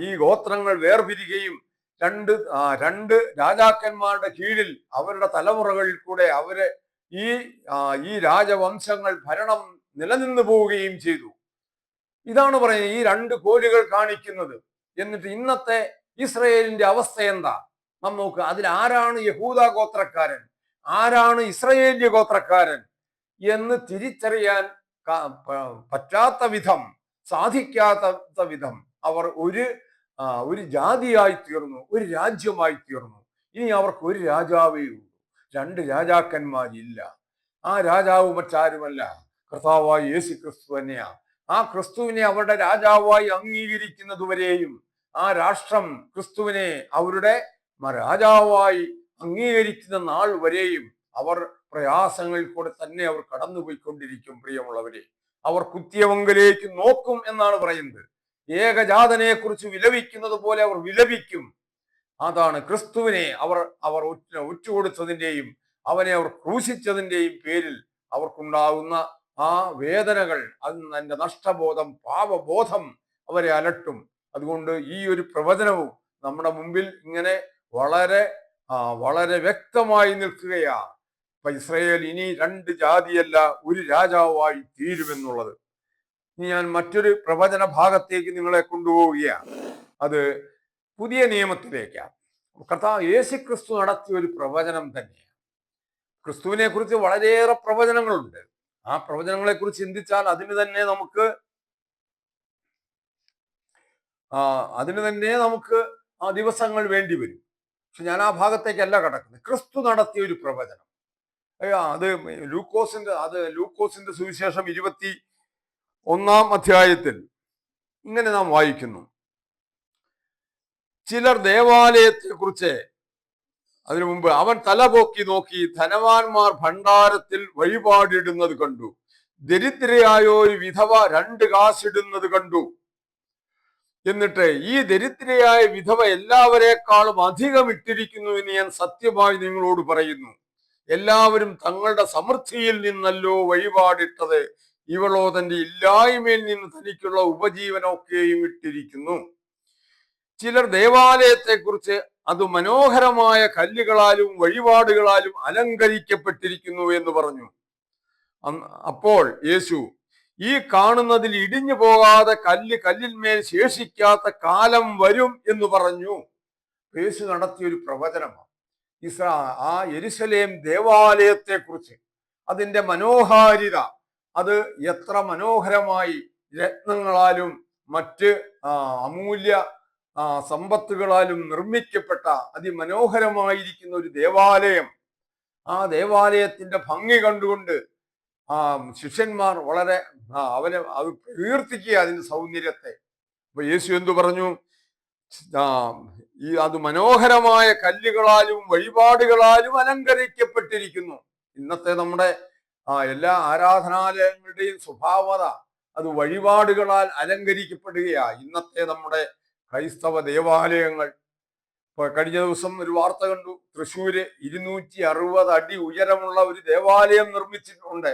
ഈ ഗോത്രങ്ങൾ വേർപിരിയുകയും 2 രാജാക്കന്മാരുടെ കീഴിൽ അവരുടെ തലമുറകളിൽ കൂടെ അവര് ഈ രാജവംശങ്ങൾ ഭരണം നിലനിന്നു പോവുകയും ചെയ്തു. ഇതാണ് പറയുന്നത് ഈ 2 കോലുകൾ കാണിക്കുന്നത്. എന്നിട്ട് ഇന്നത്തെ ഇസ്രായേലിന്റെ അവസ്ഥ എന്താ നാം നോക്കുക. അതിൽ ആരാണ് യഹൂദ ഗോത്രക്കാരൻ, ആരാണ് ഇസ്രായേലിയ ഗോത്രക്കാരൻ എന്ന് തിരിച്ചറിയാൻ പറ്റാത്ത വിധം, സാധിക്കാത്ത വിധം അവർ ഒരു ജാതിയായി തീർന്നു, ഒരു രാജ്യമായി തീർന്നു. ഇനി അവർക്ക് ഒരു രാജാവേ ഉള്ളൂ, 2 രാജാക്കന്മാരില്ല. ആ രാജാവ് മറ്റാരുമല്ല, കർത്താവായ യേശു ക്രിസ്തു തന്നെയാ. ആ ക്രിസ്തുവിനെ അവരുടെ രാജാവായി അംഗീകരിക്കുന്നതുവരെയും, ആ രാഷ്ട്രം ക്രിസ്തുവിനെ അവരുടെ രാജാവായി അംഗീകരിക്കുന്ന നാൾ വരെയും അവർ പ്രയാസങ്ങളിൽ കൂടെ തന്നെ അവർ കടന്നുപോയിക്കൊണ്ടിരിക്കും. പ്രിയമുള്ളവരെ, അവർ കുത്തിയവങ്കലേക്ക് നോക്കും എന്നാണ് പറയുന്നത്. ഏകജാതനെ കുറിച്ച് വിലപിക്കുന്നത് പോലെ അവർ വിലപിക്കും. അതാണ് ക്രിസ്തുവിനെ അവർ ഒറ്റുകൊടുത്തതിൻ്റെയും അവനെ അവർ ക്രൂശിച്ചതിൻ്റെയും പേരിൽ അവർക്കുണ്ടാകുന്ന ആ വേദനകൾ, അതിന്റെ നഷ്ടബോധം, പാപബോധം അവരെ അലട്ടും. അതുകൊണ്ട് ഈ ഒരു പ്രവചനവും നമ്മുടെ മുമ്പിൽ ഇങ്ങനെ വളരെ വ്യക്തമായി നിൽക്കുകയാണ്. അപ്പൊ ഇസ്രായേൽ ഇനി 2 ജാതിയല്ല, ഒരു രാജാവായി തീരുമെന്നുള്ളത്. ഇനി ഞാൻ മറ്റൊരു പ്രവചന ഭാഗത്തേക്ക് നിങ്ങളെ കൊണ്ടുപോവുകയാണ്. അത് പുതിയ നിയമത്തിലേക്കാണ്. കർത്താവ് യേശു ക്രിസ്തു നടത്തിയ ഒരു പ്രവചനം തന്നെയാണ്. ക്രിസ്തുവിനെ കുറിച്ച് വളരെയേറെ പ്രവചനങ്ങളുണ്ട്. ആ പ്രവചനങ്ങളെ കുറിച്ച് ചിന്തിച്ചാൽ അതിന് തന്നെ നമുക്ക് ആ ദിവസങ്ങൾ വേണ്ടി വരും. പക്ഷെ ഞാൻ ആ ഭാഗത്തേക്കല്ല കടക്കുന്നത്. ക്രിസ്തു നടത്തിയ ഒരു പ്രവചനം, അത് ലൂക്കോസിന്റെ സുവിശേഷം 21-ാം അധ്യായത്തിൽ ഇങ്ങനെ നാം വായിക്കുന്നു. ചിലർ ദേവാലയത്തെ കുറിച്ച്, അതിനു മുമ്പ്, അവൻ തലപൊക്കി നോക്കി ധനവാന്മാർ ഭണ്ഡാരത്തിൽ വഴിപാടിടുന്നത് കണ്ടു, ദരിദ്രയായ ഒരു വിധവ 2 കാശിടുന്നത് കണ്ടു. എന്നിട്ട് ഈ ദരിദ്രയായ വിധവ എല്ലാവരെക്കാളും അധികം ഇട്ടിരിക്കുന്നു എന്ന് ഞാൻ സത്യമായി നിങ്ങളോട് പറയുന്നു. എല്ലാവരും തങ്ങളുടെ സമൃദ്ധിയിൽ നിന്നല്ലോ വഴിപാടിട്ടത്, ഇവളോ തന്റെ ഇല്ലായ്മയിൽ നിന്ന് തനിക്കുള്ള ഉപജീവനമൊക്കെയും ഇട്ടിരിക്കുന്നു. ചിലർ ദേവാലയത്തെ കുറിച്ച്, അത് മനോഹരമായ കല്ലുകളാലും വഴിപാടുകളാലും അലങ്കരിക്കപ്പെട്ടിരിക്കുന്നു എന്ന് പറഞ്ഞു. അപ്പോൾ യേശു, ഈ കാണുന്നതിൽ ഇടിഞ്ഞു പോകാതെ കല്ല് കല്ലിന്മേൽ ശേഷിക്കാത്ത കാലം വരും എന്ന് പറഞ്ഞു. യേശു നടത്തിയ ഒരു പ്രവചനമാണ് ആ യെരുശലേം ദേവാലയത്തെ കുറിച്ച്. അതിന്റെ മനോഹാരിത, അത് എത്ര മനോഹരമായി രത്നങ്ങളാലും മറ്റ് അമൂല്യ സമ്പത്തുകളാലും നിർമ്മിക്കപ്പെട്ട അതിമനോഹരമായിരിക്കുന്ന ഒരു ദേവാലയം. ആ ദേവാലയത്തിന്റെ ഭംഗി കണ്ടുകൊണ്ട് ശിഷ്യന്മാർ വളരെ അത് പ്രകീർത്തിക്കുക, അതിന്റെ സൗന്ദര്യത്തെ. അപ്പൊ യേശു എന്തു പറഞ്ഞു? അത് മനോഹരമായ കല്ലുകളാലും വഴിപാടുകളാലും അലങ്കരിക്കപ്പെട്ടിരിക്കുന്നു. ഇന്നത്തെ നമ്മുടെ എല്ലാ ആരാധനാലയങ്ങളുടെയും സ്വഭാവത അത് വഴിപാടുകളാൽ അലങ്കരിക്കപ്പെടുകയാ. ഇന്നത്തെ നമ്മുടെ ക്രൈസ്തവ ദേവാലയങ്ങൾ. ഇപ്പൊ കഴിഞ്ഞ ദിവസം ഒരു വാർത്ത കണ്ടു, തൃശ്ശൂര് 260 അടി ഉയരമുള്ള ഒരു ദേവാലയം നിർമ്മിച്ചിട്ടുണ്ട്.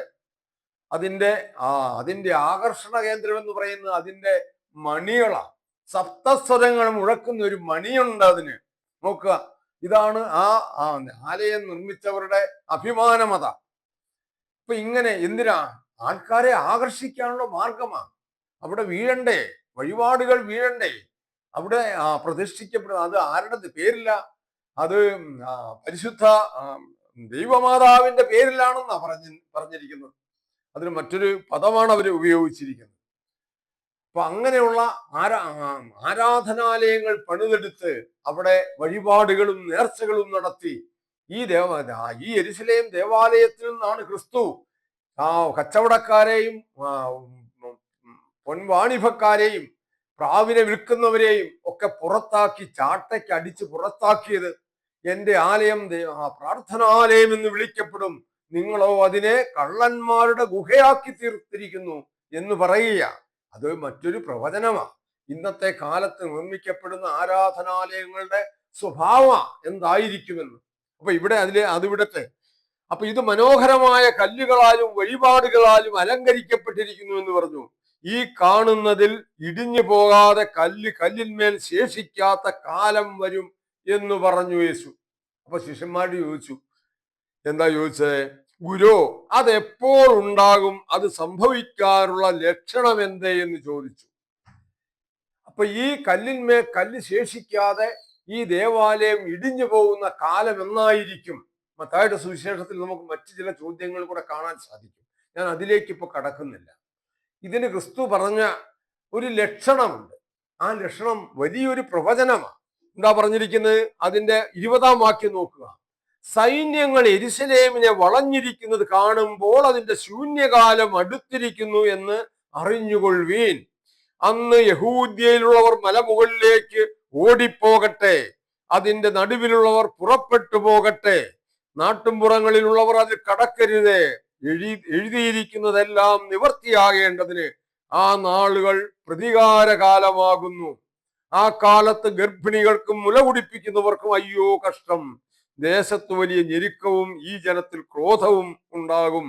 അതിന്റെ ആകർഷണ കേന്ദ്രം എന്ന് പറയുന്നത് അതിന്റെ മണികളാണ്. സപ്തസ്വരങ്ങൾ മുഴക്കുന്ന ഒരു മണിയുണ്ട് അതിന്. നോക്കുക, ഇതാണ് ആ ആലയം നിർമ്മിച്ചവരുടെ അഭിമാനമത. ഇപ്പൊ ഇങ്ങനെ എന്തിനാ? ആൾക്കാരെ ആകർഷിക്കാനുള്ള മാർഗമാണ്. അവിടെ വീഴണ്ടേ, വഴിപാടുകൾ വീഴണ്ടേ, അവിടെ പ്രതിഷ്ഠിക്കപ്പെടുക. അത് ആരുടെ പേരില്ല? അത് പരിശുദ്ധ ദൈവമാതാവിന്റെ പേരിലാണെന്നാ പറഞ്ഞിരിക്കുന്നത്. അതിന് മറ്റൊരു പദമാണ് അവർ ഉപയോഗിച്ചിരിക്കുന്നത്. അപ്പൊ അങ്ങനെയുള്ള ആരാധനാലയങ്ങൾ പണിതെടുത്ത് അവിടെ വഴിപാടുകളും നേർച്ചകളും നടത്തി ഈ യെരുശലേം ദേവാലയത്തിൽ നിന്നാണ് ക്രിസ്തു കച്ചവടക്കാരെയും പൊൻവാണിഭക്കാരെയും പ്രാവിനെ വിൽക്കുന്നവരെയും ഒക്കെ പുറത്താക്കി, ചാട്ടയ്ക്ക് അടിച്ച് പുറത്താക്കിയത്. എന്റെ ആലയം പ്രാർത്ഥനാലയം എന്ന് വിളിക്കപ്പെടും, നിങ്ങളോ അതിനെ കള്ളന്മാരുടെ ഗുഹയാക്കി തീർത്തിരിക്കുന്നു എന്ന് പറയുക. അത് മറ്റൊരു പ്രവചനമാണ്. ഇന്നത്തെ കാലത്ത് നിർമ്മിക്കപ്പെടുന്ന ആരാധനാലയങ്ങളുടെ സ്വഭാവം എന്തായിരിക്കുമെന്ന്. അപ്പൊ അതിവിടത്തെ അപ്പൊ ഇത് മനോഹരമായ കല്ലുകളാലും വഴിപാടുകളാലും അലങ്കരിക്കപ്പെട്ടിരിക്കുന്നു എന്ന് പറഞ്ഞു. ഈ കാണുന്നതിൽ ഇടിഞ്ഞു പോകാതെ കല്ല് കല്ലിന്മേൽ ശേഷിക്കാത്ത കാലം വരും എന്ന് പറഞ്ഞു യേശു. അപ്പൊ ശിഷ്യന്മാരോട് ചോദിച്ചു, എന്താ ചോദിച്ചത്? ഗുരു, അതെപ്പോൾ ഉണ്ടാകും? അത് സംഭവിക്കാനുള്ള ലക്ഷണം എന്തേ എന്ന് ചോദിച്ചു. അപ്പൊ ഈ കല്ലിന്മേൽ കല്ല് ശേഷിക്കാതെ ഈ ദേവാലയം ഇടിഞ്ഞു പോകുന്ന കാലം എന്നായിരിക്കും? മത്തായിയുടെ സുവിശേഷത്തിൽ നമുക്ക് മറ്റു ചില ചോദ്യങ്ങൾ കൂടെ കാണാൻ സാധിക്കും. ഞാൻ അതിലേക്ക് ഇപ്പൊ കടക്കുന്നില്ല. ഇതിന് ക്രിസ്തു പറഞ്ഞ ഒരു ലക്ഷണമുണ്ട്. ആ ലക്ഷണം വലിയൊരു പ്രവചനമാണ്. എന്താ പറഞ്ഞിരിക്കുന്നത്? അതിന്റെ 20-ാം വാക്യം നോക്കുക. സൈന്യങ്ങൾ യെരുശലേമിനെ വളഞ്ഞിരിക്കുന്നത് കാണുമ്പോൾ അതിന്റെ ശൂന്യകാലം അടുത്തിരിക്കുന്നു എന്ന് അറിഞ്ഞുകൊള്ളുവീൻ. അന്ന് യഹൂദ്യയിലുള്ളവർ മലമുകളിലേക്ക് ഓടിപ്പോകട്ടെ, അതിന്റെ നടുവിലുള്ളവർ പുറപ്പെട്ടു പോകട്ടെ, നാട്ടുംപുറങ്ങളിലുള്ളവർ അതിൽ കടക്കരുതേ. എഴുതിയിരിക്കുന്നതെല്ലാം നിവർത്തിയാകേണ്ടതിന് ആ നാളുകൾ പ്രതികാരകാലമാകുന്നു. ആ കാലത്ത് ഗർഭിണികൾക്കും മുല കുടിപ്പിക്കുന്നവർക്കും അയ്യോ കഷ്ടം. ദേശത്ത് വലിയ ഞെരുക്കവും ഈ ജനത്തിൽ ക്രോധവും ഉണ്ടാകും.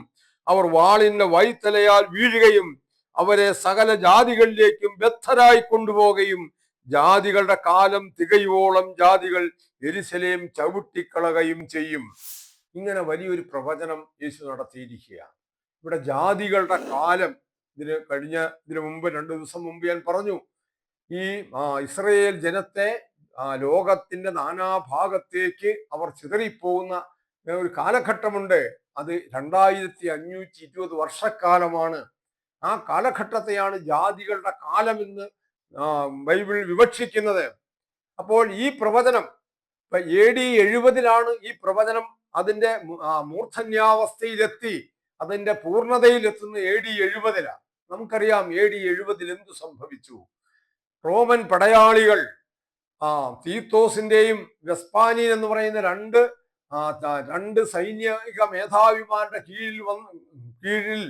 അവർ വാളിന്റെ വൈത്തലയാൽ വീഴുകയും അവരെ സകല ജാതികളിലേക്കും ബദ്ധരായി കൊണ്ടുപോകുകയും ജാതികളുടെ കാലം തികയോളം ജാതികൾ യെരുശലേം ചവിട്ടിക്കളയുകയും ചെയ്യും. ഇങ്ങനെ വലിയൊരു പ്രവചനം യേശു നടത്തിയിരിക്കുകയാണ്. ഇവിടെ ജാതികളുടെ കാലം, ഇതിനു മുമ്പ് 2 ദിവസം മുമ്പ് ഞാൻ പറഞ്ഞു, ഈ ഇസ്രയേൽ ജനത്തെ ലോകത്തിന്റെ നാനാഭാഗത്തേക്ക് അവർ ചിതറിപ്പോകുന്ന ഒരു കാലഘട്ടമുണ്ട്. അത് 2520 വർഷക്കാലമാണ്. ആ കാലഘട്ടത്തെയാണ് ജാതികളുടെ കാലമെന്ന് ബൈബിൾ വിവക്ഷിക്കുന്നത്. അപ്പോൾ ഈ പ്രവചനം AD 70 ഈ പ്രവചനം അതിന്റെ മൂർധന്യാവസ്ഥയിലെത്തി, അതിന്റെ പൂർണ്ണതയിലെത്തുന്ന AD 70. നമുക്കറിയാം AD 70 എന്തു സംഭവിച്ചു. റോമൻ പടയാളികൾ തീത്തോസിന്റെയും വെസ്പാനിയൻ എന്ന് പറയുന്ന രണ്ട് സൈനിക മേധാവിമാരുടെ കീഴിൽ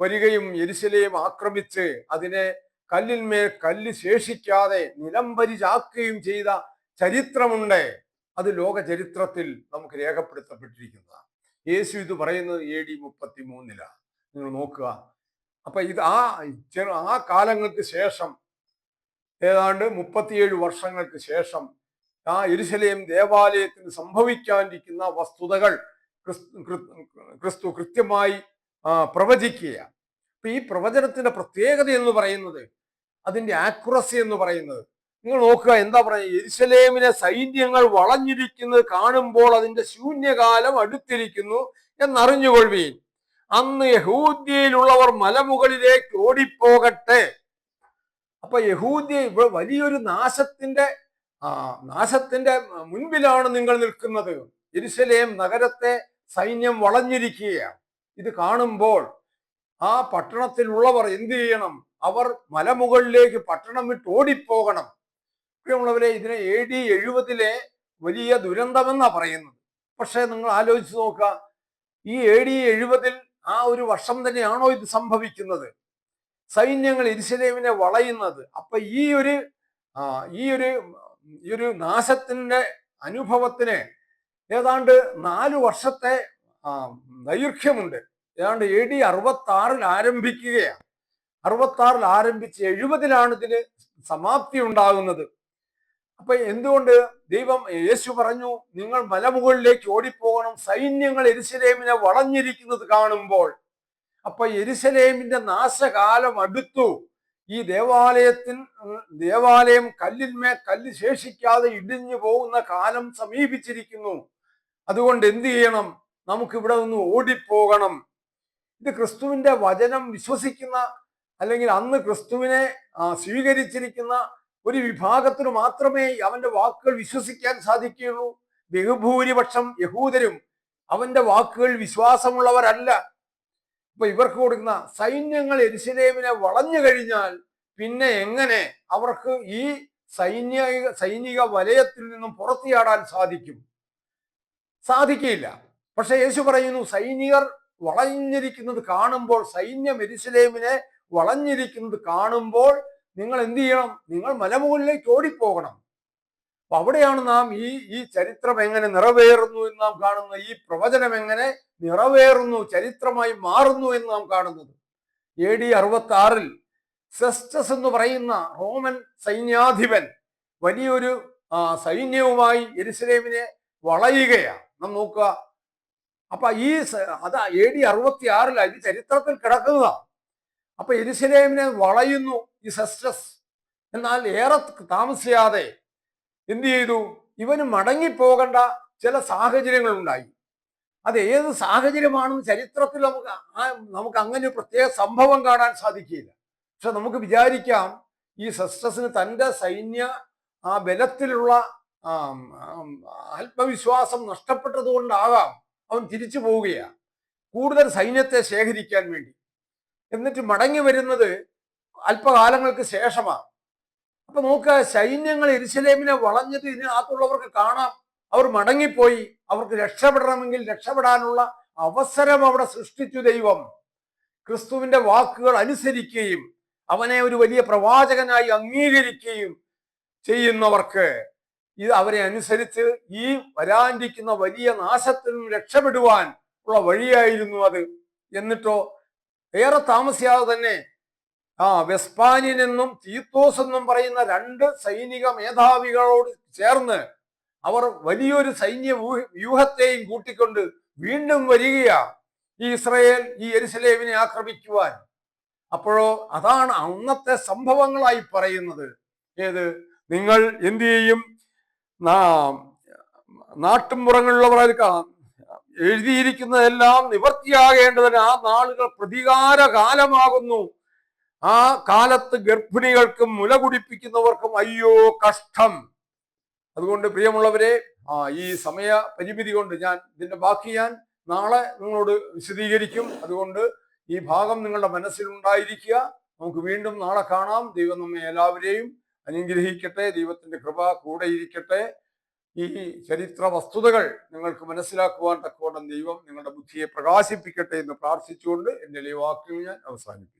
വരികയും യെരുശലേം ആക്രമിച്ച് അതിനെ കല്ലിന്മേൽ കല്ല് ശേഷിക്കാതെ നിലംപരിചാക്കുകയും ചെയ്ത ചരിത്രമുണ്ട്. അത് ലോക ചരിത്രത്തിൽ നമുക്ക് രേഖപ്പെടുത്തപ്പെട്ടിരിക്കുന്നതാണ്. യേശു ഇത് പറയുന്നത് AD 33. നിങ്ങൾ നോക്കുക. അപ്പൊ ഇത് ആ കാലങ്ങൾക്ക് ശേഷം, ഏതാണ്ട് 37 വർഷങ്ങൾക്ക് ശേഷം യെരുശലേം ദേവാലയത്തിന് സംഭവിക്കാനിരിക്കുന്ന വസ്തുതകൾ ക്രിസ്തു കൃത്യമായി പ്രവചിക്കുക. അപ്പൊ ഈ പ്രവചനത്തിന്റെ പ്രത്യേകത എന്ന് പറയുന്നത്, അതിന്റെ ആക്യുറസി എന്ന് പറയുന്നത്, നിങ്ങൾ നോക്കുക. എന്താ പറയുക? യെരുശലേമിലെ സൈന്യങ്ങൾ വളഞ്ഞിരിക്കുന്നത് കാണുമ്പോൾ അതിന്റെ ശൂന്യകാലം അടുത്തിരിക്കുന്നു എന്നറിഞ്ഞുകൊള്ളുവീൻ. അന്ന് യഹൂദ്യയിലുള്ളവർ മലമുകളിലേക്ക് ഓടിപ്പോകട്ടെ. അപ്പൊ യഹൂദ്യ വലിയൊരു നാശത്തിന്റെ മുൻപിലാണ് നിങ്ങൾ നിൽക്കുന്നത്. യെരുശലേം നഗരത്തെ സൈന്യം വളഞ്ഞിരിക്കുകയാണ്. ഇത് കാണുമ്പോൾ ആ പട്ടണത്തിലുള്ളവർ എന്ത് ചെയ്യണം? അവർ മലമുകളിലേക്ക് പട്ടണം വിട്ട് ഓടിപ്പോകണം. പ്രിയമുള്ളവരെ, ഇതിനെ AD 70 വലിയ ദുരന്തമെന്നാ പറയുന്നത്. പക്ഷെ നിങ്ങൾ ആലോചിച്ച് നോക്കുക, ഈ AD 70 ആ ഒരു വർഷം തന്നെയാണോ ഇത് സംഭവിക്കുന്നത്? സൈന്യങ്ങൾ യെരുശലേമിനെ വളയുന്നത്. അപ്പൊ ഈ ഒരു നാശത്തിന്റെ അനുഭവത്തിന് ഏതാണ്ട് 4 വർഷത്തെ ദൈർഘ്യമുണ്ട്. ഏതാണ്ട് AD 66 ആരംഭിക്കുകയാണ്. 66 ആരംഭിച്ച് 70 ഇതിന് സമാപ്തി ഉണ്ടാകുന്നത്. അപ്പൊ എന്തുകൊണ്ട് യേശു പറഞ്ഞു, നിങ്ങൾ മലമുകളിലേക്ക് ഓടിപ്പോകണം, സൈന്യങ്ങൾ യെരുശലേമിനെ വളഞ്ഞിരിക്കുന്നത് കാണുമ്പോൾ. അപ്പൊ യെരുശലേമിന്റെ നാശകാലം അടുത്തു. ഈ ദേവാലയം കല്ലിന്മേൽ കല്ല് ശേഷിക്കാതെ ഇടിഞ്ഞു പോകുന്ന കാലം സമീപിച്ചിരിക്കുന്നു. അതുകൊണ്ട് എന്ത് ചെയ്യണം? നമുക്കിവിടെ നിന്ന് ഓടിപ്പോകണം. ഇത് ക്രിസ്തുവിന്റെ വചനം വിശ്വസിക്കുന്ന, അല്ലെങ്കിൽ അന്ന് ക്രിസ്തുവിനെ സ്വീകരിച്ചിരിക്കുന്ന ഒരു വിഭാഗത്തിന് മാത്രമേ അവന്റെ വാക്കുകൾ വിശ്വസിക്കാൻ സാധിക്കുകയുള്ളൂ. ബഹുഭൂരിപക്ഷം യഹൂദരും അവന്റെ വാക്കുകൾ വിശ്വാസമുള്ളവരല്ല. അപ്പൊ ഇവർക്ക് കൊടുക്കുന്ന സൈന്യങ്ങൾ യെരുശലേമിനെ വളഞ്ഞു കഴിഞ്ഞാൽ പിന്നെ എങ്ങനെ അവർക്ക് ഈ സൈനിക വലയത്തിൽ നിന്നും പുറത്തിയാടാൻ സാധിക്കില്ല. പക്ഷെ യേശു പറയുന്നു, സൈനികർ വളഞ്ഞിരിക്കുന്നത് കാണുമ്പോൾ, സൈന്യം യെരുശലേമിനെ വളഞ്ഞിരിക്കുന്നത് കാണുമ്പോൾ നിങ്ങൾ എന്ത് ചെയ്യണം? നിങ്ങൾ മലമുകളിലേക്ക് ഓടിപ്പോകണം. അപ്പൊ അവിടെയാണ് നാം ഈ ചരിത്രം എങ്ങനെ നിറവേറുന്നു എന്ന് നാം കാണുന്നത്. ഈ പ്രവചനം എങ്ങനെ നിറവേറുന്നു, ചരിത്രമായി മാറുന്നു എന്ന് നാം കാണുന്നത്. AD 66 സെസ്റ്റസ് എന്ന് പറയുന്ന റോമൻ സൈന്യാധിപൻ വലിയൊരു സൈന്യവുമായി യെരുശലേമിനെ വളയുകയാണ്. നാം നോക്കുക. അപ്പൊ അത് AD 66 ഇത് ചരിത്രത്തിൽ കിടക്കുന്നതാണ്. അപ്പൊ യെരുശലേമിനെ വളയുന്നു ഈ സെസ്റ്റസ്. എന്നാൽ ഏറെ താമസിയാതെ എന്ത് ചെയ്തു? ഇവന് മടങ്ങിപ്പോകേണ്ട ചില സാഹചര്യങ്ങൾ ഉണ്ടായി. അത് ഏത് സാഹചര്യമാണെന്ന് ചരിത്രത്തിൽ നമുക്ക് അങ്ങനെ പ്രത്യേക സംഭവം കാണാൻ സാധിക്കില്ല. പക്ഷെ നമുക്ക് വിചാരിക്കാം, ഈ സെസ്റ്റസിന് തൻ്റെ സൈന്യ ബലത്തിലുള്ള ആത്മവിശ്വാസം നഷ്ടപ്പെട്ടത് കൊണ്ടാകാം അവൻ തിരിച്ചു പോവുകയാണ് കൂടുതൽ സൈന്യത്തെ ശേഖരിക്കാൻ വേണ്ടി. എന്നിട്ട് മടങ്ങി വരുന്നത് അല്പകാലങ്ങൾക്ക് ശേഷമാണ്. അപ്പൊ നോക്കുക, സൈന്യങ്ങൾ യെരുശലേമിനെ വളഞ്ഞത് ഇതിനകത്തുള്ളവർക്ക് കാണാം. അവർ മടങ്ങിപ്പോയി. അവർക്ക് രക്ഷപ്പെടണമെങ്കിൽ രക്ഷപ്പെടാനുള്ള അവസരം അവിടെ സൃഷ്ടിച്ചു ദൈവം. ക്രിസ്തുവിന്റെ വാക്കുകൾ അനുസരിക്കുകയും അവനെ ഒരു വലിയ പ്രവാചകനായി അംഗീകരിക്കുകയും ചെയ്യുന്നവർക്ക് ഇത് അവരെ അനുസരിച്ച് ഈ വരാനിരിക്കുന്ന വലിയ നാശത്തിൽ നിന്ന് രക്ഷപ്പെടുവാൻ ഉള്ള വഴിയായിരുന്നു അത്. എന്നിട്ടോ ഏറെ താമസിയാതെ തന്നെ വെസ്പാനിയൻ എന്നും തീത്തോസ് എന്നും പറയുന്ന രണ്ട് സൈനിക മേധാവികളോട് ചേർന്ന് അവർ വലിയൊരു സൈന്യ വ്യൂഹത്തെയും കൂട്ടിക്കൊണ്ട് വീണ്ടും വരികയാ ഈ ഇസ്രായേൽ ഈ യെരുശലേമിനെ ആക്രമിക്കുവാൻ. അപ്പോഴോ അതാണ് അന്നത്തെ സംഭവങ്ങളായി പറയുന്നത്. ഏത്? നിങ്ങൾ എന്ത് ചെയ്യും? നാട്ടുംപുറങ്ങളിലുള്ളവർ എഴുതിയിരിക്കുന്നതെല്ലാം നിവർത്തിയാകേണ്ടതിന് ആ നാളുകൾ പ്രതികാര കാലമാകുന്നു. ആ കാലത്ത് ഗർഭിണികൾക്കും മുല കുടിപ്പിക്കുന്നവർക്കും അയ്യോ കഷ്ടം. അതുകൊണ്ട് പ്രിയമുള്ളവരെ, ഈ സമയ പരിമിതി കൊണ്ട് ഇതിന്റെ ബാക്കി ഞാൻ നാളെ നിങ്ങളോട് വിശദീകരിക്കും. അതുകൊണ്ട് ഈ ഭാഗം നിങ്ങളുടെ മനസ്സിലുണ്ടായിരിക്കുക. നമുക്ക് വീണ്ടും നാളെ കാണാം. ദൈവം നമ്മെ എല്ലാവരെയും അനുഗ്രഹിക്കട്ടെ. ദൈവത്തിന്റെ കൃപ കൂടെ ഇരിക്കട്ടെ. ഈ ചരിത്ര വസ്തുതകൾ നിങ്ങൾക്ക് മനസ്സിലാക്കുവാൻ തക്കവണ്ണം ദൈവം നിങ്ങളുടെ ബുദ്ധിയെ പ്രകാശിപ്പിക്കട്ടെ എന്ന് പ്രാർത്ഥിച്ചുകൊണ്ട് എൻ്റെ വാക്കുകൾ ഞാൻ അവസാനിപ്പിക്കും.